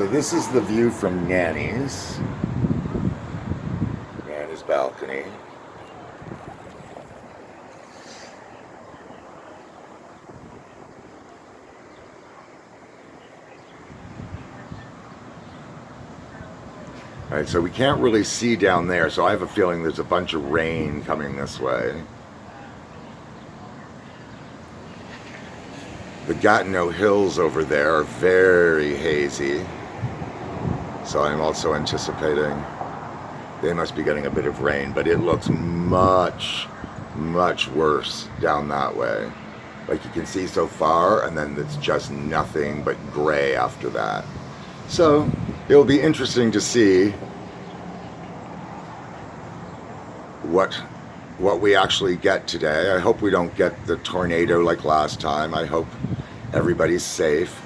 So this is the view from Nanny's balcony. All right, so we can't really see down there, so I have a feeling there's a bunch of rain coming this way. The Gatineau Hills over there are very hazy, so I'm also anticipating they must be getting a bit of rain, but it looks much, much worse down that way. Like you can see so far, and then it's just nothing but gray after that. So it'll be interesting to see what we actually get today. I hope we don't get the tornado like last time. I hope everybody's safe.